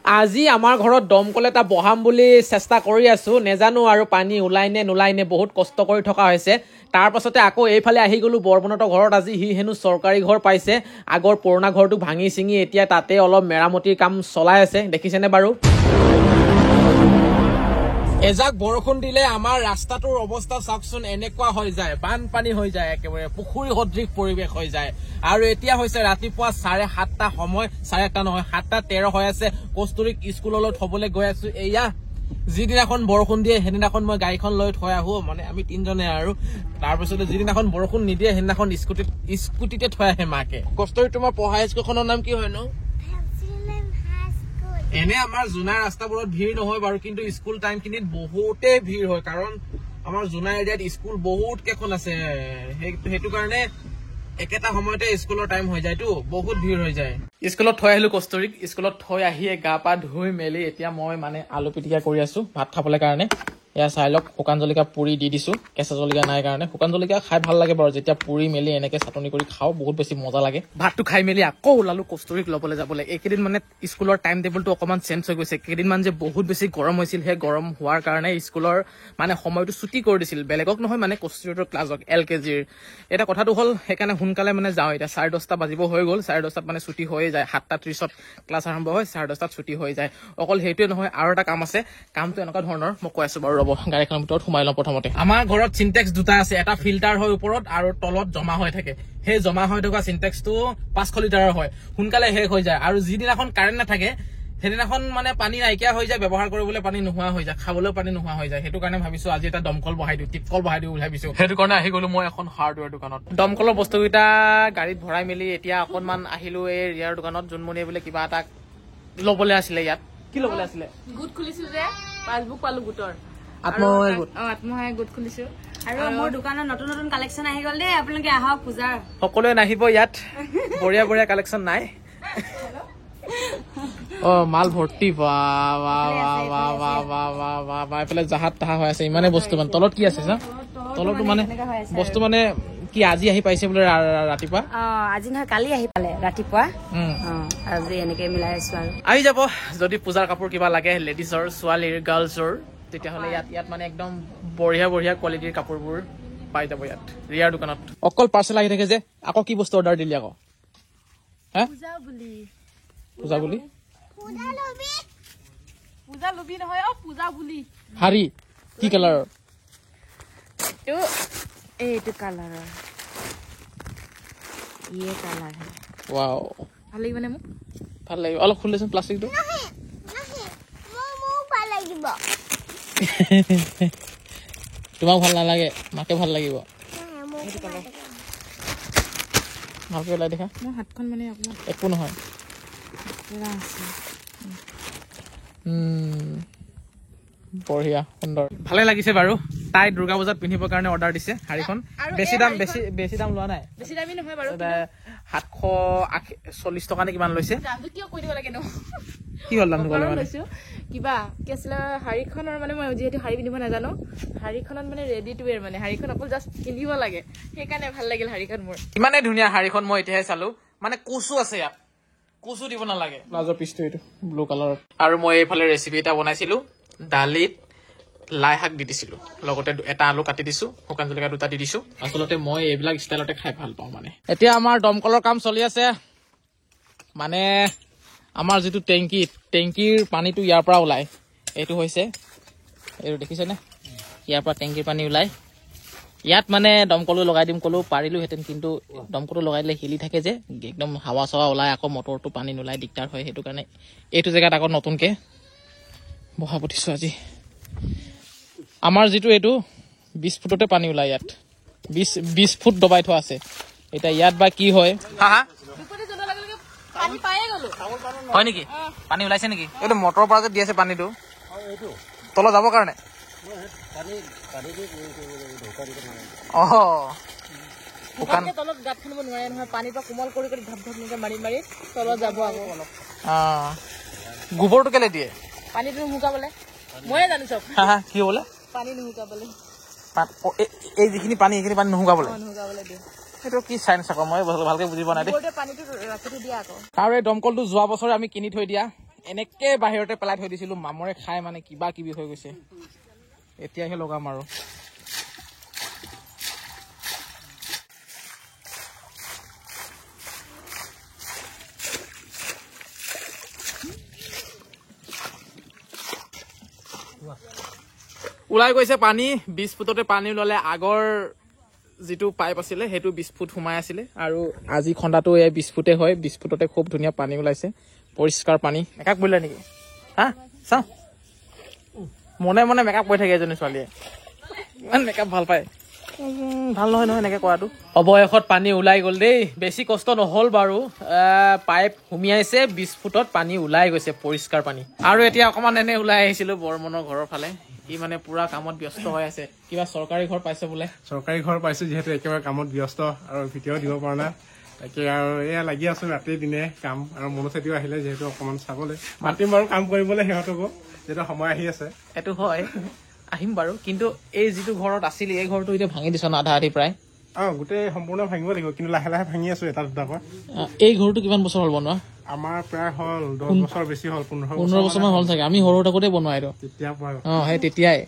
আজি আমাৰ ঘৰত দমকল এটা বহাম বুলি চেষ্টা কৰি আছো নেজানো আৰু পানী ওলাই নে নোলাই নে বহুত কষ্ট কৰি থকা হৈছে তাৰ পাছতে আকৌ এইফালে আহি গলো বৰবনতৰ ঘৰত আজি হি হেনু চৰকাৰী ঘৰ পাইছে আগৰ পুৰণা ঘৰটো ভাঙি চিঙি এতিয়া তাতে অলপ মেৰামতিৰ কাম চলাই আছে দেখিছেনে বাৰু এজাক বৰষুণ দিলে আমাৰ ৰাস্তাটোৰ অৱস্থা চাওকচোন এনেকুৱা হৈ যায় বানপানী হৈ যায় একেবাৰে পুখুৰী সদৃশ পৰিৱেশ হৈ যায় আৰু এতিয়া হৈছে ৰাতিপুৱা 7:30টা সময় 7:30টা নহয় 7:13 হৈ আছে কস্তুৰীক স্কুললৈ থবলৈ গৈ আছো এয়া যিদিনাখন বৰষুণ দিয়ে সেইদিনাখন মই গাড়ীখন লৈ থৈ আহো মানে আমি তিনজনে আৰু তাৰপিছতে যিদিনাখন বৰষুণ নিদিয়ে সেইদিনাখন স্কুটিতে থৈ আহে মাকে কস্তুৰী তোমাৰ পঢ়া স্কুলখনৰ নাম কি হয় নো এনে আমাৰ জুনাই ৰাস্তাবোৰত ভিৰ নহয় বাৰু কিন্তু স্কুল টাইম খিনিত বহুতে ভিৰ হয় কাৰণ আমাৰ জুনাই এৰিয়াত স্কুল বহুত কেখন আছে সেইটো কাৰণে একেটা সময়তে স্কুলৰ টাইম হৈ যায়তো বহুত ভিৰ হৈ যায় স্কুলত থৈ আহিলো কস্তুৰীক স্কুলত থৈ আহিয়ে গা পা ধুই মেলি এতিয়া মই মানে আলু পিটিকা কৰি আছো ভাত খাবলৈ কাৰণে এয়া চাই লওক শুকান জলকীয়া পুৰি দি দিছো কেঁচা জলকীয়া নাই কাৰণে শুকান জলকীয়া খাই ভাল লাগে বাৰু যেতিয়া পুৰি মেলি এনেকে চাটনি কৰি খাও বহুত বেছি মজা লাগে ভাতটো খাই মেলি আকৌ ওলালো কস্তুৰীক ল'বলৈ যাবলৈ এইকেইদিন মানে স্কুলৰ টাইম টেবুলটো অকমান চেঞ্জ হৈ গৈছে কেইদিনমান যে বহুত বেছি গৰম হৈছিল সেই গৰম হোৱাৰ কাৰণে স্কুলৰ মানে সময়টো ছুটি কৰি দিছিল বেলেগক নহয় মানে কস্তুৰীৰ ক্লাছক LKGৰ এটা কথাটো হ'ল সেইকাৰণে সোনকালে মানে যাওঁ এতিয়া 10:30 বাজিব হৈ গ'ল 10:30 মানে ছুটি হৈ যায় 7:30 ক্লাছ আৰম্ভ হয় 10:30 ছুটি হৈ যায় অকল সেইটোৱে নহয় আৰু এটা কাম আছে কামটো এনেকুৱা ধৰণৰ মই কৈ আছো বাৰু ৰ'ব গাড়ীখনৰ ভিতৰত সোমাই লওঁ প্ৰথমতে আমাৰ ঘৰত সিনটেক্স দুটা আছে এটা ফিল্টাৰ হয় ওপৰত আৰু তলত জমা হৈ থাকে সেই জমা হৈ থকা সিনটেক্সটো 500 লিটাৰৰ হয় সোনকালে শেষ হৈ যায় আৰু যিদিনাখন কাৰেণ্ট নাথাকে সেইদিনাখন মানে পানী নাইকিয়া হৈ যায় ব্যৱহাৰ কৰিবলৈ পানী নোহোৱা হৈ যায় খাবলৈও পানী নোহোৱা হৈ যায় সেইটো কাৰণে ভাবিছো আজি এটা দমকল বহাই দিওঁ টিপকল বহাই দিওঁ বুলি ভাবিছো সেইটো কাৰণে আহি গলো মই এখন হাৰ্ডৱেৰ দোকানত দমকলৰ বস্তুকেইটা গাড়ীত ভৰাই মেলি এতিয়া অকণমান আহিলো এই ৰিয়াৰ দোকানত জোনমণিয়ে বোলে কিবা এটা ল'বলৈ আছিলে ইয়াত কি ল'বলৈ আছিলে গোট খুলিছো যে পাছবুক পালো গোটৰ আত্মসহায়ক গোট খুলিছো আৰু মোৰ দোকানত নতুন নতুন কালেকচন আহি গ'ল দেই আপোনালোকে আহক পূজাৰ সকলোৱে নাহিব ইয়াত বঢ়িয়া বঢ়িয়া কালেকচন নাই মাল ভৰ্তি এইফালে জাহাজ তাহা হৈ আছে ইমানে বস্তু মানে তলত কি আছে তলতো মানে বস্তু মানে কি আজি আহি পাইছে বোলে ৰাতিপুৱা আজি নহয় কালি আহি পালে ৰাতিপুৱা আজি এনেকে মিলাই আছো আৰু আহি যাব যদি পূজাৰ কাপোৰ কিবা লাগে লেডিজৰ ছোৱালীৰ গাৰ্লছৰ তেতিয়াহ'লে ইয়াত মানে একদম বঢ়িয়া বঢ়িয়া কোৱালিটিৰ কাপোৰবোৰ পাই যাব ইয়াত ৰিয়াৰ দোকানত অকল পাৰ্চেল আহি থাকে যে আকৌ কি বস্তু অৰ্ডাৰ দিলি আকৌ পূজা বুলি পূজা লবি নহয় পূজা বুলি হাৰি কি কালাৰৰ এইটো কালাৰৰ ইয়ে কালাৰ ৱাও ভাল লাগিব নে মোক ভাল লাগিব অলপ খুলিলেচোন প্লাষ্টিকটো তোমাক ভাল নালাগে মাকে ভাল লাগিব ভালকে ওলাই দেখা মোৰ হাতখন মানে অকমান একো নহয় বঢ়িয়া সুন্দৰ ভালে লাগিছে বাৰু তাই দুৰ্গা পূজাত পিন্ধিবৰ কাৰণে অৰ্ডাৰ দিছে শাৰীখন বেছি দাম লোৱা নাই বেছি দামী নহয় বাৰু 740 টকা নে কিমান লৈছে দামটো কিয় কৈ দিব লাগে ন কি হ'ল দামটো ক'লে মানে কিবা কি আছিলে শাৰীখনৰ মানে মই যিহেতু শাৰী পিন্ধিব নাজানো শাৰীখনত মানে ৰেডি টু ৱেৰ মানে শাৰীখন অকল জাষ্ট পিন্ধিব লাগে সেইকাৰণে ভাল লাগিল শাৰীখন মোৰ ইমানে ধুনীয়া শাৰীখন মই এতিয়াহে চালো মানে কুচু আছে ইয়াত কুচু দিব নালাগে প্লাজৰ পিচটো এইটো ব্লু কালাৰৰ আৰু মই এইফালে ৰেচিপি এটা বনাইছিলো দালিত লাই শাক দি দিছিলো লগতে এটা আলু কাটি দিছো শুকান জলকীয়া দুটা দি দিছো আচলতে মই এইবিলাক ষ্টাইলতে খাই ভাল পাওঁ মানে এতিয়া আমাৰ দমকলৰ কাম চলি আছে মানে আমাৰ যিটো টেংকিৰ পানীটো ইয়াৰ পৰা ওলাই এইটো হৈছে এইটো দেখিছেনে ইয়াৰ পৰা টেংকিৰ পানী ওলাই ইয়াত মানে দমকলো লগাই দিম ক'লেও পাৰিলোহেঁতেন কিন্তু দমকলটো লগাই দিলে হিলি থাকে যে একদম হাৱা চাৱা ওলাই আকৌ মটৰটো পানী নোলাই দিগদাৰ হয় সেইটো কাৰণে এইটো জেগাত আকৌ নতুনকে বহা পঠিছো আজি আমাৰ যিটো এইটো 20 ফুটতে পানী ওলাই ইয়াত 20 ফুট দবাই থোৱা আছে এতিয়া ইয়াত বা কি হয় হয় নেকি পানী ওলাইছে নেকি এইটো মটৰৰ পৰা যে দি আছে পানীটো তলত যাবৰ কাৰণে তলত গাঁত খান্দিব নোৱাৰে নহয় পানীৰ পৰা কোমল কৰি ধাপ ধাপ মাৰি মাৰি তলত যাব আকৌ গোবৰটো কেলে দিয়ে পানীটো নুশুকাবলে ময়ে জানো চব কি বোলে পানী নুশুকাবলে এই যিখিনি পানী এইখিনি পানী নুশুকাবলে দিয়ে সেইটো কি চাইন্স আকৌ মই ভালকে বুজি পোৱা নাই দেই পানীটো ৰাখি দিয়া আকৌ আৰু এই দমকলটো যোৱা বছৰে আমি কিনি থৈ দিয়া এনেকে বাহিৰতে পেলাই থৈ দিছিলো, মামৰে খাই মানে কিবা কিবি হৈ গৈছে। এতিয়াহে লগাম আৰু ওলাই গৈছে পানী। 20 ফুটতে পানী ওলালে। আগৰ যিটো পাইপ আছিলে সেইটো 20 ফুট সোমাই আছিলে, আৰু আজি খন্দাটো এই 20 ফুটে হয়। 20 ফুটতে খুব ধুনীয়া পানী ওলাইছে, পৰিষ্কাৰ পানী। মেকআপ কৰিলে নেকি? হা চাওঁ, মনে মনে মেকআপ কৰি থাকে এজনী ছোৱালীয়ে, ইমান মেকআপ ভাল পায়। ভাল নহয় নহয় এনেকে কৰাটো। অৱশেষত পানী ওলাই গ'ল দেই। বেছি কষ্ট নহ'ল বাৰু। পাইপ সুমিয়াইছে, 20 ফুটত পানী ওলাই গৈছে, পৰিষ্কাৰ পানী। আৰু এতিয়া অকমান এনে ওলাই আহিছিলো বৰ্মনৰ ঘৰৰ ফালে। সি মানে পুৰা কামত ব্যস্ত হৈ আছে। কিবা চৰকাৰী ঘৰ পাইছে বোলে। চৰকাৰী ঘৰ পাইছো, যিহেতু একেবাৰে কামত ব্যস্ত আৰু ভিডিঅ' দিব পৰা নাই। তাকে আৰু এয়া লাগি আছো ৰাতি দিনে কাম। আৰু মনোচেতিও আহিলে যিহেতু অকমান চাবলৈ মাতিম বাৰু কাম কৰিবলৈ সিহঁতকো, যিহেতু সময় আহি আছে। সেইটো হয়, আহিম বাৰু। কিন্তু এই যিটো ঘৰত আছিলি এই ঘৰটো এতিয়া ভাঙি দিছ ন আধা আধি প্ৰায়? গোটেই সম্পূৰ্ণ ভাঙিব লাগিব, কিন্তু লাহে লাহে ভাঙি আছো এটা দুটাকৈ। এই ঘৰটো কিমান বছৰ হ'ল বনোৱা? আমাৰ প্ৰায় হ'ল 10 বছৰ বেছি হ'ল, 15 বছৰমান হ'ল চাগে। আমি সৰু থাকোতে বনোৱা এইটো। তেতিয়া সেই তেতিয়াই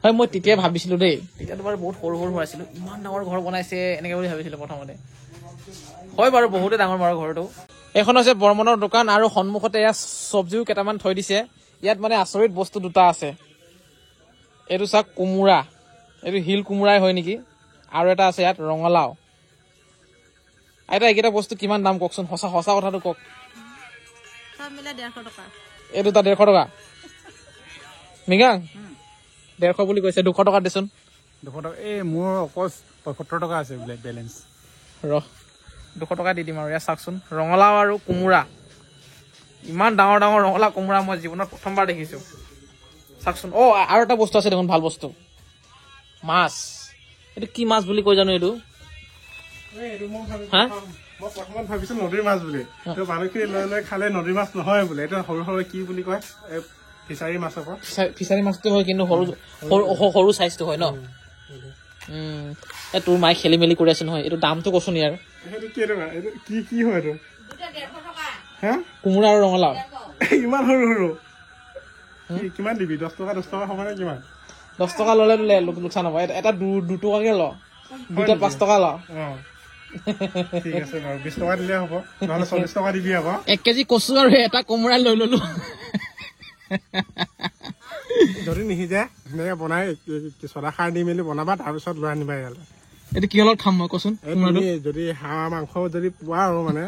হয়। মই তেতিয়াই ভাবিছিলো দেই, তেতিয়াতো বাৰু বহুত সৰু সৰু হৈ আছিলো, ইমান ডাঙৰ ঘৰ বনাইছে এনেকে বুলি ভাবিছিলো প্ৰথমতে। হয় বাৰু, বহুতে ডাঙৰ বাৰু ঘৰটো। এইখন হৈছে বৰ্মনৰ দোকান, আৰু সন্মুখতে এয়া চব্জিও কেইটামান থৈ দিছে। ইয়াত মানে আচৰিত বস্তু দুটা আছে। এইটো চাওক, কোমোৰা, এইটো শিল কোমোৰাই হয় নেকি, আৰু এটা আছে ইয়াত ৰঙালাও। আইতা এইকেইটা বস্তু কিমান দাম কওকচোন, সঁচা সঁচা কথাটো কওক। এই দুটা 150 টকা। মিগাং 150 বুলি কৈছে, 200 টকা দেচোন। 200 টকা। এই মোৰ অকল 75 টকা আছে বোলে বেলেঞ্চ। 200 টকা দি দিম আৰু। ইয়াত চাওকচোন, ৰঙালাও আৰু কোমোৰা। ইমান ডাঙৰ ডাঙৰ ৰঙালাও কোমোৰা মই জীৱনত প্ৰথমবাৰ দেখিছো। চাওকচোন। আৰু এটা বস্তু আছে দেখোন, ভাল বস্তু, মাছ। এইটো কি মাছ বুলি কৈ জানো এইটো? মই প্ৰথমত ভাবিছো নদীৰ মাছ বুলি, মানুহখিনি লৈ লৈ খালে নদীৰ মাছ নহয় বোলে। এইটো সৰু সৰু কি বুলি কয়, ফিচাৰী মাছ আকৌ। ফিচাৰী মাছটো হয়, কিন্তু সৰু চাইজটো হয় ন। তোৰ মায়ে খেলি মেলি কৰি আছে নহয়। এইটো দামটো কচোন ইয়াৰ। কি হয় এইটো? কোমোৰা আৰু ৰঙালাও ইমান সৰু সৰু। কিমান দিবি? 10 টকা 10 টকা হ'ব নে কিমান? 10 টকা ললে লোকচান হ'ব। এটা 2 টকাকে ল, দুটা 5 টকা ল। ঠিক আছে বাৰু, 20 টকা দিলে হ'ব, নহলে 40 টকা দিবি আকৌ। 1 কেজি কচু আৰু এটা কোমোৰা লৈ ললো। যদি নিসিজে ধুনীয়াকে বনাই চদা খাৰ দি মেলি বনাবা, তাৰপিছত লৈ আনিবা ইয়ালৈ। এইটো কি অলপ খাম মই কচোন? যদি হাঁহ মাংস যদি পোৱা আৰু মানে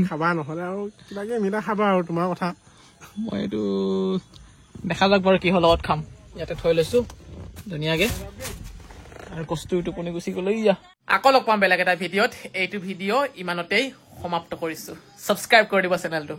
খাবা, নহলে আৰু কিবাকে মিলাই খাবা আৰু তোমাৰ কথা। মই এইটো দেখা যাওক বাৰু কিহৰ লগত খাম। ইয়াতে থৈ লৈছো ধুনীয়াকে, আৰু কচুটো টোপনি গুচি গ'লো। আকৌ লগ পাম বেলেগ এটা ভিডিঅ'ত। এইটো ভিডিঅ' ইমানতেই সমাপ্ত কৰিছো। ছাবস্ক্ৰাইব কৰি দিব চেনেলটো।